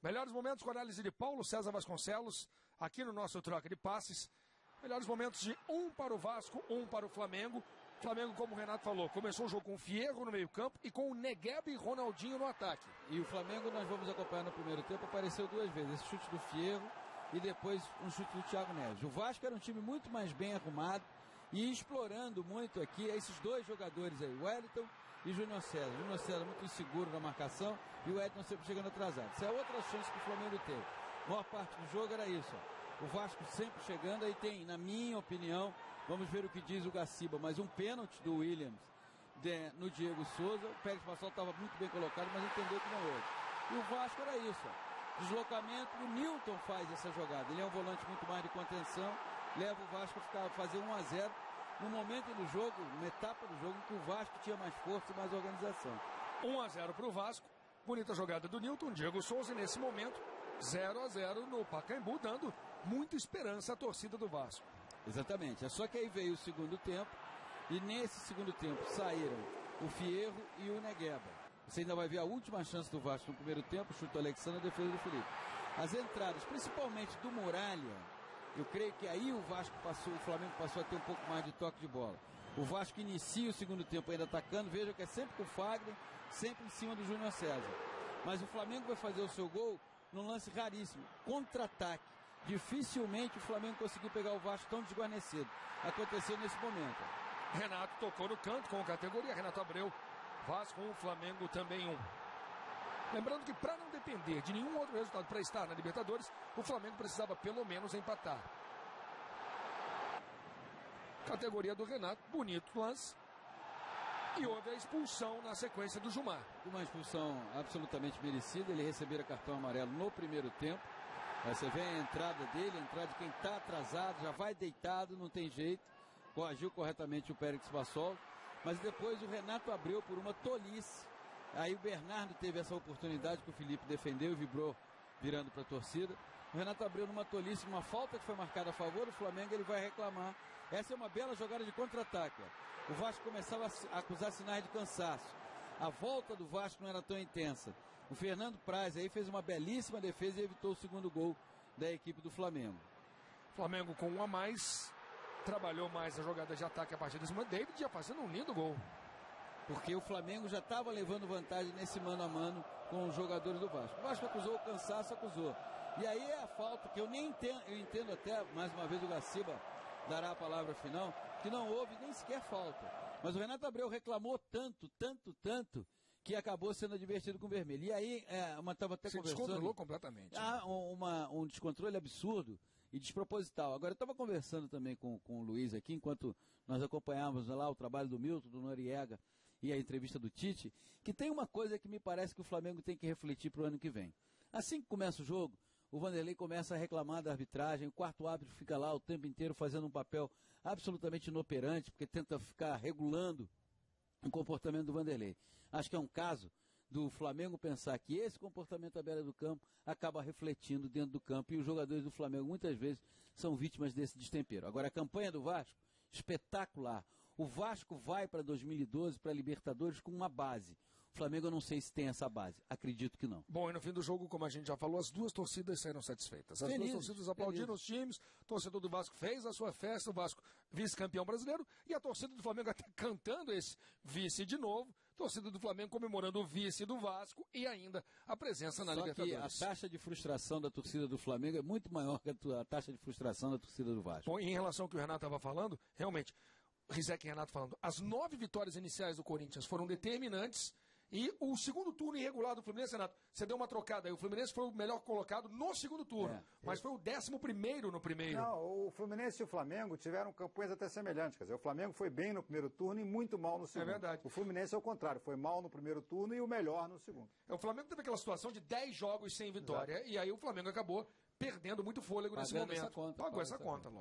Melhores momentos com análise de Paulo César Vasconcelos, aqui no nosso Troca de Passes. Melhores momentos de 1 para o Vasco, 1 para o Flamengo. Flamengo, como o Renato falou, começou o jogo com o Fierro no meio-campo e com o Negueba e Ronaldinho no ataque. E o Flamengo, nós vamos acompanhar no primeiro tempo, apareceu duas vezes, esse chute do Fierro e depois um chute do Thiago Neves. O Vasco era um time muito mais bem arrumado e explorando muito aqui esses dois jogadores aí, o Wellington e Júnior César. O Júnior César muito inseguro na marcação e o Wellington sempre chegando atrasado. Essa é outra chance que o Flamengo teve. A maior parte do jogo era isso, ó. O Vasco sempre chegando, aí tem, na minha opinião, vamos ver o que diz o Gaciba, mas um pênalti do Williams no Diego Souza. O Pérez Passol estava muito bem colocado, mas entendeu que não houve. E o Vasco era isso, ó. Deslocamento, o Nilton faz essa jogada. Ele é um volante muito mais de contenção, leva o Vasco a fazer 1-0 no momento do jogo, uma etapa do jogo em que o Vasco tinha mais força e mais organização. 1-0 para o Vasco, bonita jogada do Nilton, Diego Souza, e nesse momento 0-0 no Pacaembu, dando muita esperança à torcida do Vasco. Exatamente, é só que aí veio o segundo tempo e nesse segundo tempo saíram o Fierro e o Negueba. Você ainda vai ver a última chance do Vasco no primeiro tempo, chute do Alexandre, a defesa do Felipe. As entradas, principalmente do Muralha, eu creio que aí o Flamengo passou a ter um pouco mais de toque de bola. O Vasco inicia o segundo tempo ainda atacando, veja que é sempre com o Fagner, sempre em cima do Júnior César. Mas o Flamengo vai fazer o seu gol num lance raríssimo, contra-ataque. Dificilmente o Flamengo conseguiu pegar o Vasco tão desguarnecido. Aconteceu nesse momento. Renato tocou no canto com categoria, Renato Abreu. Vasco 1, Flamengo também 1. Lembrando que para não depender de nenhum outro resultado para estar na Libertadores, o Flamengo precisava pelo menos empatar. Categoria do Renato, bonito lance. E houve a expulsão na sequência do Jumar. Uma expulsão absolutamente merecida, ele recebera cartão amarelo no primeiro tempo. Você vê a entrada dele, a entrada de quem está atrasado, já vai deitado, não tem jeito. Coagiu corretamente o Pérez Passol. Mas depois o Renato Abreu por uma tolice. Aí o Bernardo teve essa oportunidade que o Felipe defendeu e vibrou virando para a torcida. O Renato Abreu numa tolice, uma falta que foi marcada a favor do Flamengo, ele vai reclamar. Essa é uma bela jogada de contra-ataque. O Vasco começava a acusar sinais de cansaço. A volta do Vasco não era tão intensa. O Fernando Praz aí fez uma belíssima defesa e evitou o segundo gol da equipe do Flamengo. Flamengo com 1 a mais, trabalhou mais a jogada de ataque a partir desse momento. David já fazendo um lindo gol. Porque o Flamengo já estava levando vantagem nesse mano a mano com os jogadores do Vasco. O Vasco acusou o cansaço, acusou. E aí é a falta que eu nem entendo, eu entendo até, mais uma vez o Gaciba dará a palavra final, que não houve nem sequer falta. Mas o Renato Abreu reclamou tanto, que acabou sendo advertido com vermelho. E aí, estava até se conversando... descontrolou completamente. Há um descontrole absurdo e desproposital. Agora, eu estava conversando também com o Luiz aqui, enquanto nós acompanhávamos lá o trabalho do Milton, do Noriega e a entrevista do Tite, que tem uma coisa que me parece que o Flamengo tem que refletir para o ano que vem. Assim que começa o jogo, o Vanderlei começa a reclamar da arbitragem, o quarto árbitro fica lá o tempo inteiro fazendo um papel absolutamente inoperante, porque tenta ficar regulando o comportamento do Vanderlei. Acho que é um caso do Flamengo pensar que esse comportamento à beira do campo acaba refletindo dentro do campo e os jogadores do Flamengo muitas vezes são vítimas desse destempero. Agora, a campanha do Vasco, espetacular. O Vasco vai para 2012, para a Libertadores, com uma base. O Flamengo eu não sei se tem essa base. Acredito que não. Bom, e no fim do jogo, como a gente já falou, as duas torcidas saíram satisfeitas. As duas torcidas aplaudiram os times, o torcedor do Vasco fez a sua festa, o Vasco vice-campeão brasileiro, e a torcida do Flamengo até cantando esse vice de novo, torcida do Flamengo comemorando o vice do Vasco e ainda a presença na Libertadores. Só que a taxa de frustração da torcida do Flamengo é muito maior que a taxa de frustração da torcida do Vasco. Bom, em relação ao que o Renato estava falando, realmente, Rizek e Renato falando, as 9 vitórias iniciais do Corinthians foram determinantes e o segundo turno irregular do Fluminense, Renato, você deu uma trocada aí, o Fluminense foi o melhor colocado no segundo turno, mas foi o 11º no primeiro. Não, o Fluminense e o Flamengo tiveram campanhas até semelhantes, quer dizer, o Flamengo foi bem no primeiro turno e muito mal no segundo. É verdade. O Fluminense é o contrário, foi mal no primeiro turno e o melhor no segundo. O Flamengo teve aquela situação de 10 jogos sem vitória. Exato. E aí o Flamengo acabou perdendo muito fôlego nesse momento. Pagou essa conta.